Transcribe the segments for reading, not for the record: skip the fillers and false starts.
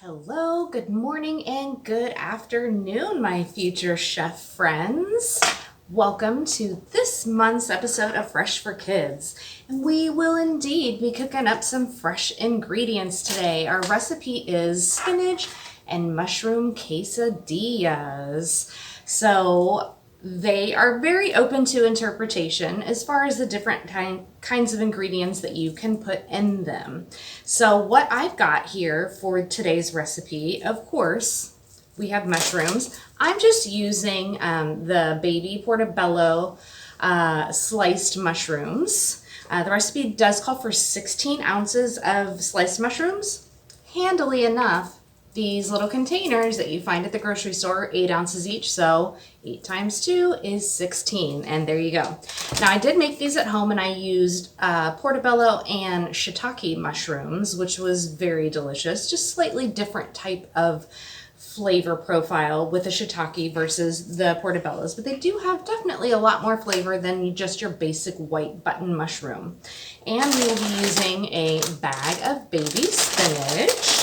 Hello, good morning, and good afternoon, my future chef friends. Welcome to this month's episode of Fresh for Kids. And we will indeed be cooking up some fresh ingredients today. Our recipe is spinach and mushroom quesadillas. So they are very open to interpretation as far as the different kinds of ingredients that you can put in them. So what I've got here for today's recipe, of course, we have mushrooms. I'm just using the baby portobello sliced mushrooms. The recipe does call for 16 ounces of sliced mushrooms. Handily enough, these little containers that you find at the grocery store are 8 ounces each, so 8 times 2 is 16, and there you go. Now, I did make these at home, and I used portobello and shiitake mushrooms, which was very delicious. Just slightly different type of flavor profile with the shiitake versus the portobellos, but they do have definitely a lot more flavor than just your basic white button mushroom. And we will be using a bag of baby spinach.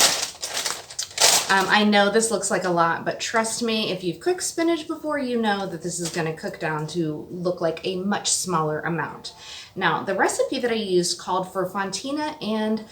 I know this looks like a lot, but trust me, if you've cooked spinach before, you know that this is going to cook down to look like a much smaller amount. Now, the recipe that I used called for fontina and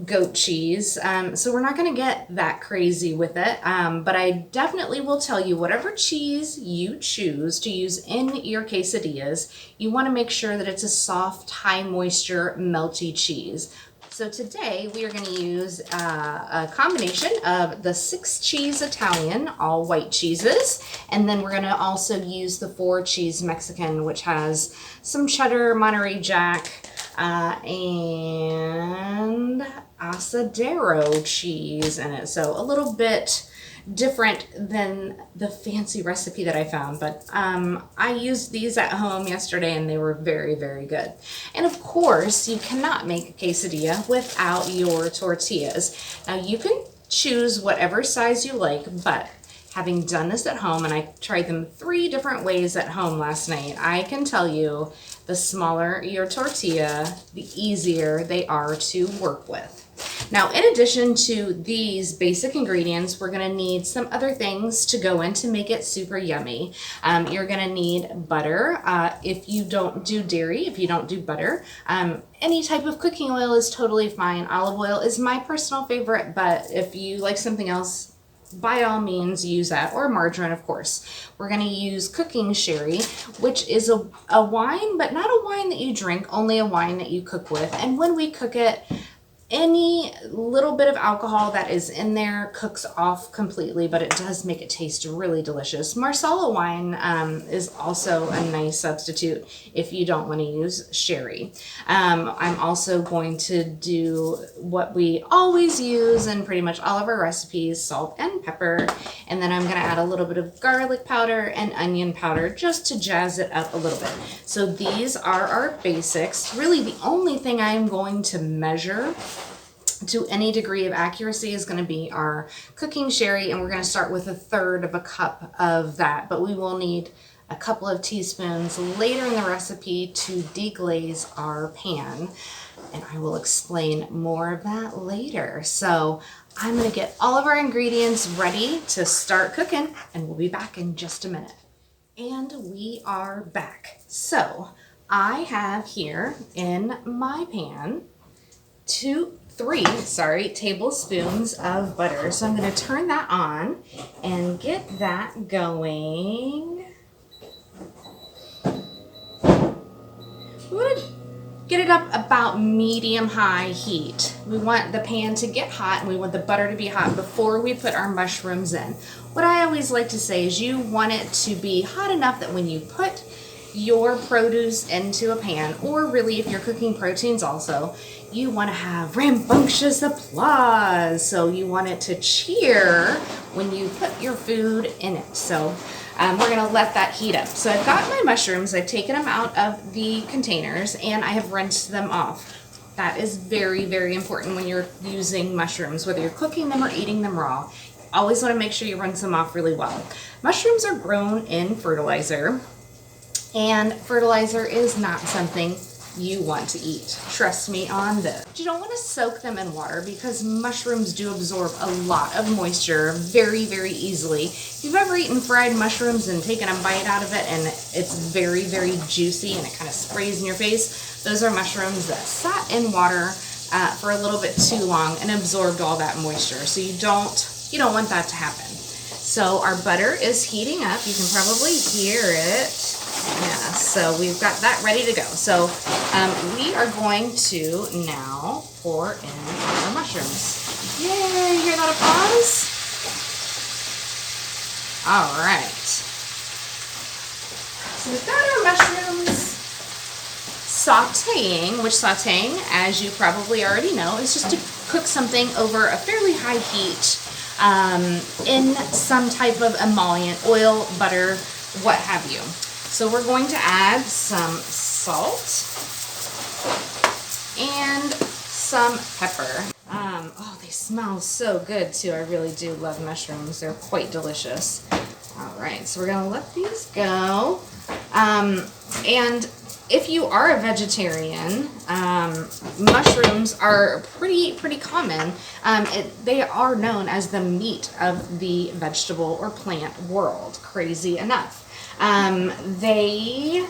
goat cheese, so we're not going to get that crazy with it, but I definitely will tell you whatever cheese you choose to use in your quesadillas, you want to make sure that it's a soft, high moisture, melty cheese. So today we are going to use a combination of the 6 cheese Italian, all white cheeses, and then we're going to also use the 4 cheese Mexican, which has some cheddar, Monterey Jack, and asadero cheese in it. So a little bit different than the fancy recipe that I found, but I used these at home yesterday and they were very, very good. And of course, you cannot make a quesadilla without your tortillas. Now you can choose whatever size you like, but having done this at home, and I tried them 3 different ways at home last night, I can tell you the smaller your tortilla, the easier they are to work with. Now, in addition to these basic ingredients, we're going to need some other things to go in to make it super yummy. You're going to need butter. If you don't do dairy, if you don't do butter, any type of cooking oil is totally fine. Olive oil is my personal favorite, but if you like something else, by all means use that, or margarine, of course. We're going to use cooking sherry, which is a wine, but not a wine that you drink, only a wine that you cook with. And when we cook it, any little bit of alcohol that is in there cooks off completely, but it does make it taste really delicious. Marsala wine is also a nice substitute if you don't want to use sherry. I'm also going to do what we always use in pretty much all of our recipes, salt and pepper, and then I'm going to add a little bit of garlic powder and onion powder just to jazz it up a little bit. So these are our basics. Really, the only thing I'm going to measure to any degree of accuracy is going to be our cooking sherry, and we're going to start with 1/3 cup of that, but we will need a couple of teaspoons later in the recipe to deglaze our pan, and I will explain more of that later. So I'm going to get all of our ingredients ready to start cooking, and we'll be back in just a minute. And we are back. So I have here in my pan 3 tablespoons of butter. So I'm going to turn that on and get that going. We want to get it up about medium-high heat. We want the pan to get hot and we want the butter to be hot before we put our mushrooms in. What I always like to say is you want it to be hot enough that when you put your produce into a pan, or really if you're cooking proteins also, you want to have rambunctious applause. So you want it to cheer when you put your food in it. So we're going to let that heat up. So I've got my mushrooms, I've taken them out of the containers, and I have rinsed them off. That is very, very important when you're using mushrooms, whether you're cooking them or eating them raw. Always want to make sure you rinse them off really well. Mushrooms are grown in fertilizer, and fertilizer is not something you want to eat. Trust me on this. You don't want to soak them in water because mushrooms do absorb a lot of moisture very, very easily. If you've ever eaten fried mushrooms and taken a bite out of it and it's very, very juicy and it kind of sprays in your face, those are mushrooms that sat in water for a little bit too long and absorbed all that moisture. So you don't want that to happen. So our butter is heating up. You can probably hear it. Yeah, so we've got that ready to go. So we are going to now pour in our mushrooms. Yay, you hear that applause? All right. So we've got our mushrooms sauteing, which sauteing, as you probably already know, is just to cook something over a fairly high heat in some type of emollient, oil, butter, what have you. So we're going to add some salt and some pepper. Oh, they smell so good too. I really do love mushrooms. They're quite delicious. All right, so we're gonna let these go. And if you are a vegetarian, mushrooms are pretty common. They are known as the meat of the vegetable or plant world. Crazy enough. Their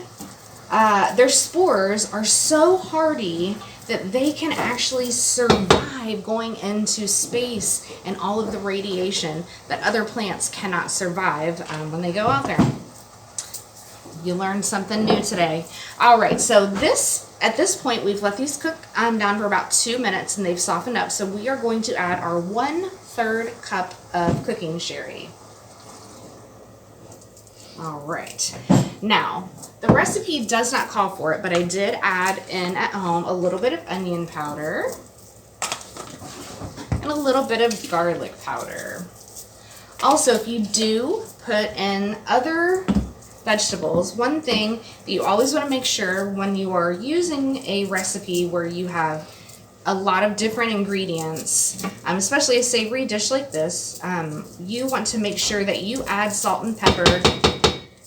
spores are so hardy that they can actually survive going into space and all of the radiation that other plants cannot survive when they go out there. You learned something new today. All right, so at this point, we've let these cook down for about 2 minutes and they've softened up. So we are going to add our 1/3 cup of cooking sherry. All right. Now, the recipe does not call for it, but I did add in at home a little bit of onion powder and a little bit of garlic powder. Also, if you do put in other vegetables, one thing that you always want to make sure when you are using a recipe where you have a lot of different ingredients, especially a savory dish like this, you want to make sure that you add salt and pepper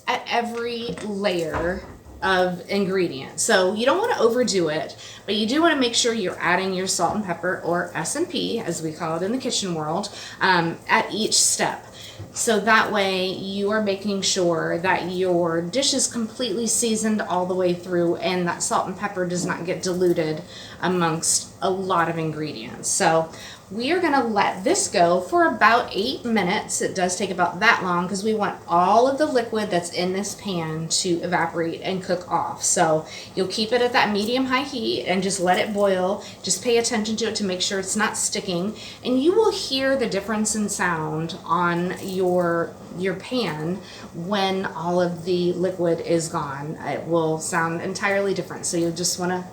at every layer of ingredients. So you don't want to overdo it, but you do want to make sure you're adding your salt and pepper, or S&P as we call it in the kitchen world, at each step. So that way you are making sure that your dish is completely seasoned all the way through and that salt and pepper does not get diluted amongst a lot of ingredients. So we are going to let this go for about 8 minutes. It does take about that long because we want all of the liquid that's in this pan to evaporate and cook off. So you'll keep it at that medium-high heat and just let it boil. Just pay attention to it to make sure it's not sticking. And you will hear the difference in sound on your pan when all of the liquid is gone. It will sound entirely different. So you'll just want to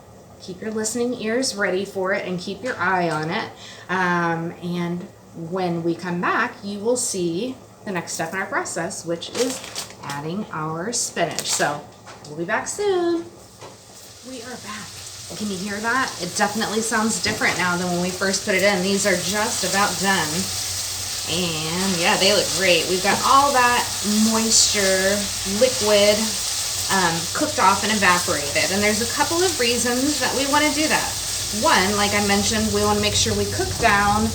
keep your listening ears ready for it and keep your eye on it. And when we come back, you will see the next step in our process, which is adding our spinach. So we'll be back soon. We are back. Can you hear that? It definitely sounds different now than when we first put it in. These are just about done. And yeah, they look great. We've got all that moisture, liquid, cooked off and evaporated. And there's a couple of reasons that we want to do that. One, like I mentioned, we want to make sure we cook down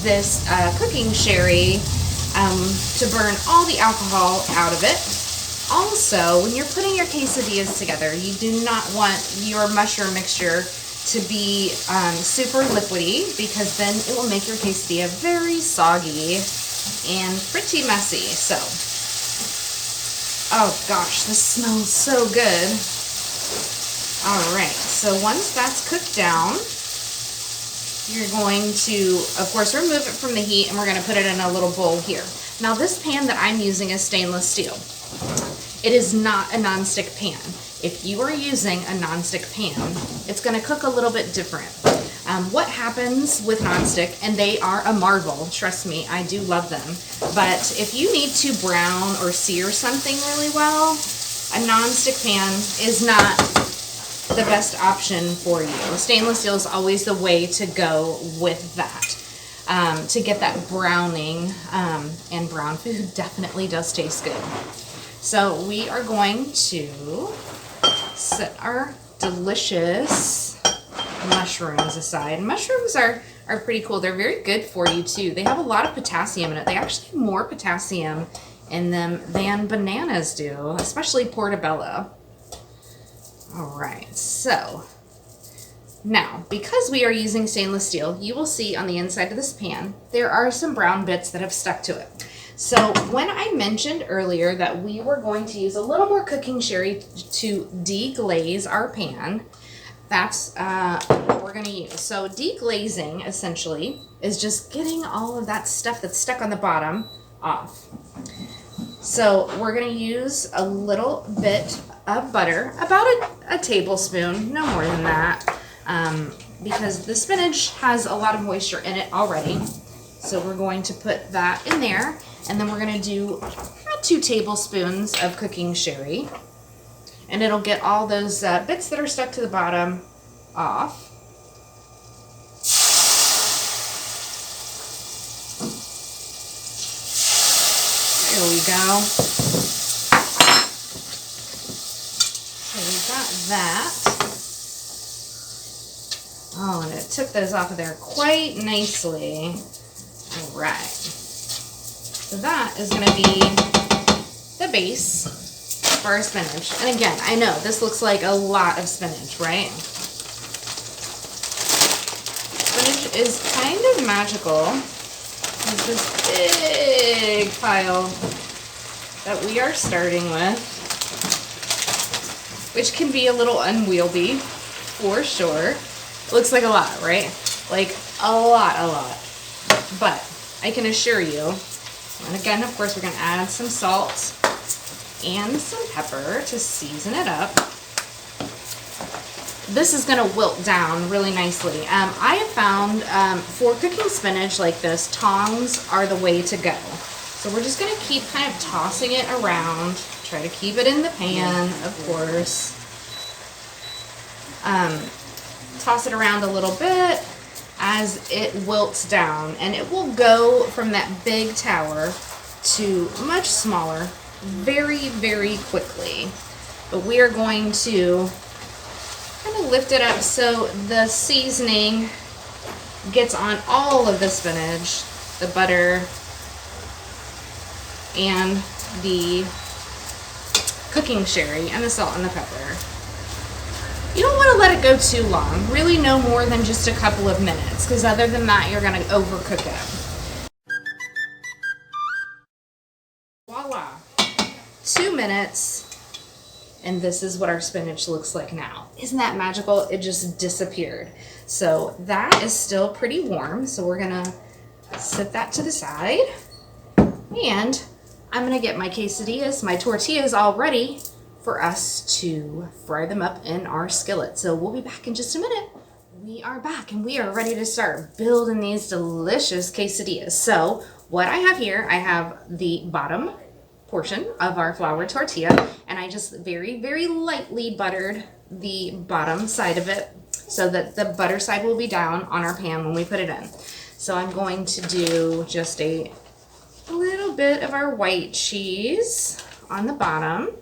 this cooking sherry to burn all the alcohol out of it. Also, when you're putting your quesadillas together, you do not want your mushroom mixture to be super liquidy, because then it will make your quesadilla very soggy and pretty messy. So, oh gosh, this smells so good. All right, so once that's cooked down, you're going to, of course, remove it from the heat, and we're going to put it in a little bowl here. Now, this pan that I'm using is stainless steel. It is not a nonstick pan. If you are using a nonstick pan, it's going to cook a little bit different. What happens with nonstick, and they are a marvel, trust me, I do love them, but if you need to brown or sear something really well, a nonstick pan is not the best option for you. Stainless steel is always the way to go with that, to get that browning, and brown food definitely does taste good. So we are going to set our delicious mushrooms aside. Mushrooms are pretty cool. They're very good for you too. They have a lot of potassium in it. They actually have more potassium in them than bananas do, especially portobello. All right, so now, because we are using stainless steel, you will see on the inside of this pan, there are some brown bits that have stuck to it. So when I mentioned earlier that we were going to use a little more cooking sherry to deglaze our pan, that's what we're going to use. So deglazing, essentially, is just getting all of that stuff that's stuck on the bottom off. So we're going to use a little bit of butter, about a tablespoon, no more than that, because the spinach has a lot of moisture in it already. So we're going to put that in there, and then we're going to do about 2 tablespoons of cooking sherry, and it'll get all those bits that are stuck to the bottom off. There we go. So we've got that. Oh, and it took those off of there quite nicely. All right. So that is going to be the base for our spinach. And again, I know this looks like a lot of spinach, right? Spinach is kind of magical. There's this big pile that we are starting with, which can be a little unwieldy for sure. It looks like a lot, right? Like a lot. But I can assure you, and again, of course, we're going to add some salt and some pepper to season it up. This is going to wilt down really nicely. I have found for cooking spinach like this, tongs are the way to go. So we're just going to keep kind of tossing it around. Try to keep it in the pan, of course. Toss it around a little bit as it wilts down, and it will go from that big tower to much smaller very, very quickly. But we are going to kind of lift it up so the seasoning gets on all of the spinach, the butter, and the cooking sherry, and the salt and the pepper. You don't want to let it go too long, really no more than just a couple of minutes, because other than that, you're going to overcook it. Voila! 2 minutes, and this is what our spinach looks like now. Isn't that magical? It just disappeared. So that is still pretty warm, so we're going to set that to the side, and I'm going to get my quesadillas, my tortillas all ready for us to fry them up in our skillet. So we'll be back in just a minute. We are back and we are ready to start building these delicious quesadillas. So what I have here, I have the bottom portion of our flour tortilla, and I just very, very lightly buttered the bottom side of it so that the butter side will be down on our pan when we put it in. So I'm going to do just a little bit of our white cheese on the bottom.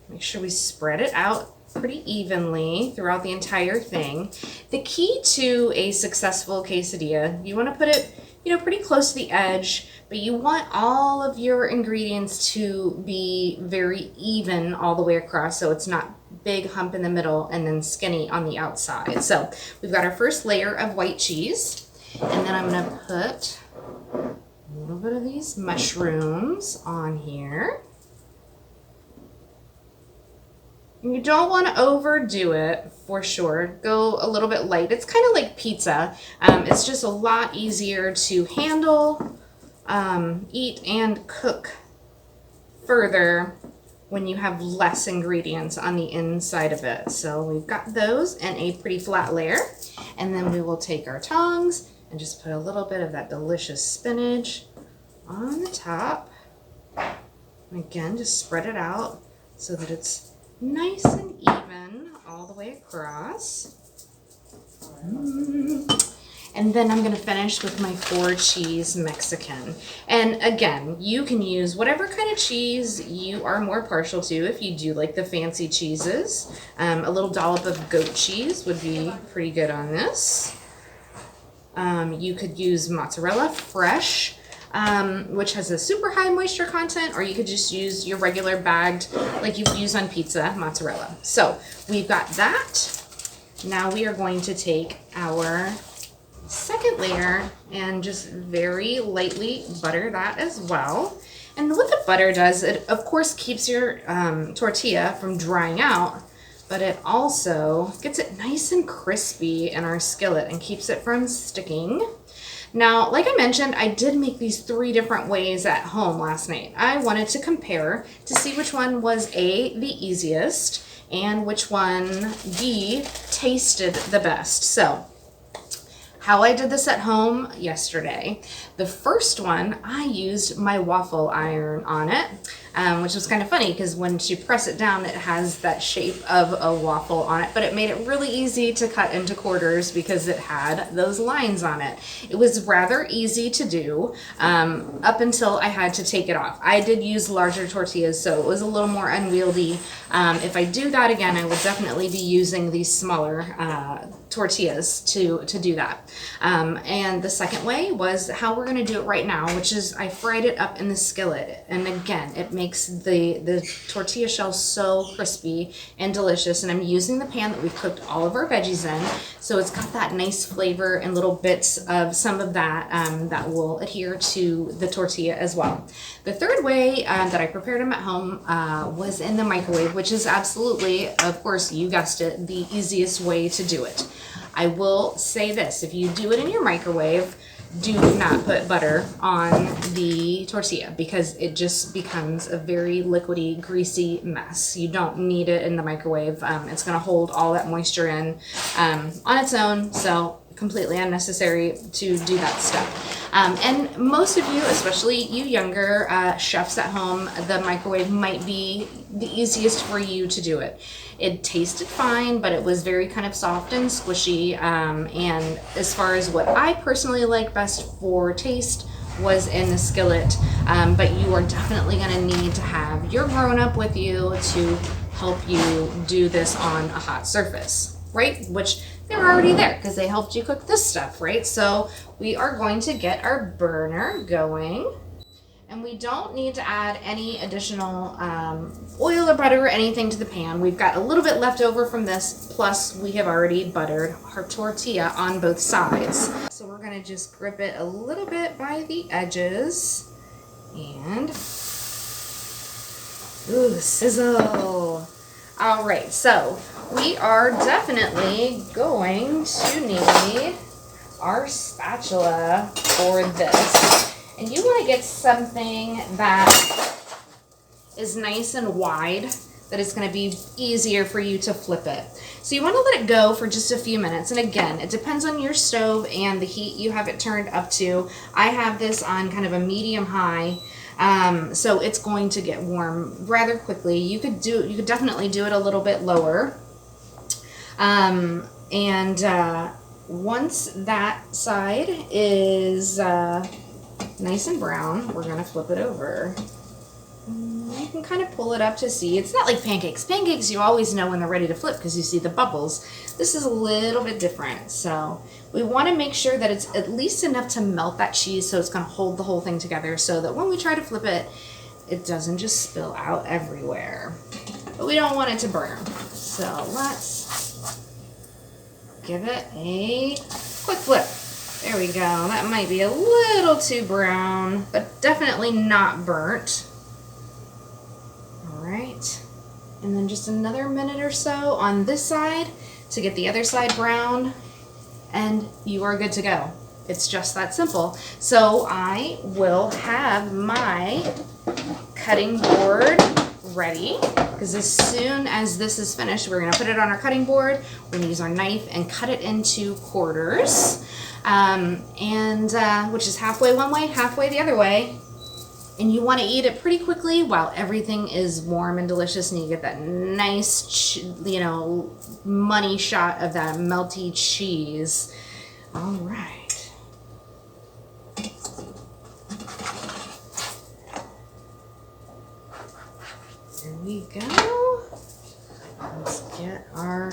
Make sure we spread it out pretty evenly throughout the entire thing. The key to a successful quesadilla, you want to put it, pretty close to the edge, but you want all of your ingredients to be very even all the way across, so it's not big hump in the middle and then skinny on the outside. So we've got our first layer of white cheese, and then I'm going to put a little bit of these mushrooms on here. You don't want to overdo it, for sure. Go a little bit light. It's kind of like pizza. It's just a lot easier to handle, eat, and cook further when you have less ingredients on the inside of it. So we've got those in a pretty flat layer. And then we will take our tongs and just put a little bit of that delicious spinach on the top. Again, just spread it out so that it's nice and even all the way across. And And then I'm gonna finish with my 4-cheese Mexican. And again, you can use whatever kind of cheese you are more partial to. If you do like the fancy cheeses, a little dollop of goat cheese would be pretty good on this. You could use mozzarella fresh, which has a super high moisture content, or you could just use your regular bagged, like you use on pizza, mozzarella. So we've got that. Now we are going to take our second layer and just very lightly butter that as well. And what the butter does, it of course keeps your tortilla from drying out, but it also gets it nice and crispy in our skillet and keeps it from sticking. Now, like I mentioned, I did make these 3 different ways at home last night. I wanted to compare to see which one was A, the easiest, and which one, B, tasted the best. So, how I did this at home yesterday. The first one, I used my waffle iron on it, which was kind of funny because when you press it down, it has that shape of a waffle on it, but it made it really easy to cut into quarters because it had those lines on it. It was rather easy to do up until I had to take it off. I did use larger tortillas, so it was a little more unwieldy. If I do that again, I will definitely be using these smaller tortillas to do that. And the second way was how we're going to do it right now, which is I fried it up in the skillet. And again, it makes the tortilla shell so crispy and delicious. And I'm using the pan that we've cooked all of our veggies in. So it's got that nice flavor and little bits of some of that that will adhere to the tortilla as well. The third way that I prepared them at home was in the microwave, which is absolutely, of course, you guessed it, the easiest way to do it. I will say this, if you do it in your microwave, do not put butter on the tortilla because it just becomes a very liquidy, greasy mess. You don't need it in the microwave. It's going to hold all that moisture in on its own, so completely unnecessary to do that stuff. And most of you, especially you younger chefs at home, the microwave might be the easiest for you to do it. It tasted fine, but it was very kind of soft and squishy. And as far as what I personally like best for taste was in the skillet. But you are definitely going to need to have your grown-up with you to help you do this on a hot surface, right? Which they're already there because they helped you cook this stuff, right? So we are going to get our burner going. And we don't need to add any additional oil or butter or anything to the pan. We've got a little bit left over from this, plus we have already buttered our tortilla on both sides. So we're gonna just grip it a little bit by the edges and, ooh, sizzle. All right, so we are definitely going to need our spatula for this. And you want to get something that is nice and wide, that it's going to be easier for you to flip it. So you want to let it go for just a few minutes. And again, it depends on your stove and the heat you have it turned up to. I have this on kind of a medium high, so it's going to get warm rather quickly. You could definitely do it a little bit lower. Once that side is nice and brown, we're gonna flip it over. You can kind of pull it up to see. It's not like pancakes. Pancakes you always know when they're ready to flip because you see the bubbles. This is a little bit different. So we want to make sure that it's at least enough to melt that cheese so it's going to hold the whole thing together so that when we try to flip it, it doesn't just spill out everywhere. But we don't want it to burn. So let's give it a quick flip. There we go. That might be a little too brown, but definitely not burnt. All right. And then just another minute or so on this side to get the other side brown, and you are good to go. It's just that simple. So I will have my cutting board ready, because as soon as this is finished, we're going to put it on our cutting board. We're going to use our knife and cut it into quarters. Which is halfway one way, halfway the other way. And you want to eat it pretty quickly while everything is warm and delicious, and you get that nice, money shot of that melty cheese. All right. There we go. Let's get our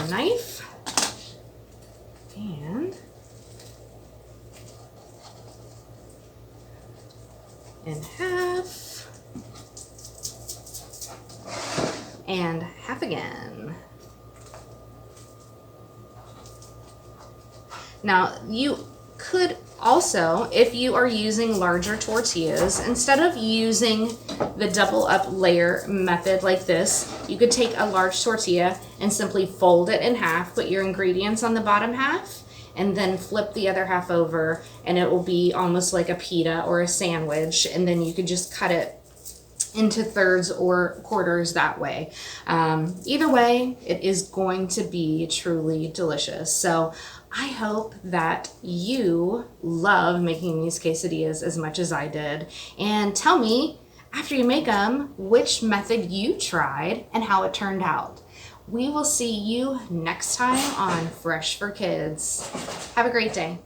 knife and in half and half again. Now you could also, if you are using larger tortillas, instead of using the double up layer method like this, you could take a large tortilla and simply fold it in half, put your ingredients on the bottom half, and then flip the other half over, and it will be almost like a pita or a sandwich, and then you could just cut it into thirds or quarters that way. Either way, it is going to be truly delicious. So I hope that you love making these quesadillas as much as I did. And tell me, after you make them, which method you tried and how it turned out. We will see you next time on Fresh for Kids. Have a great day.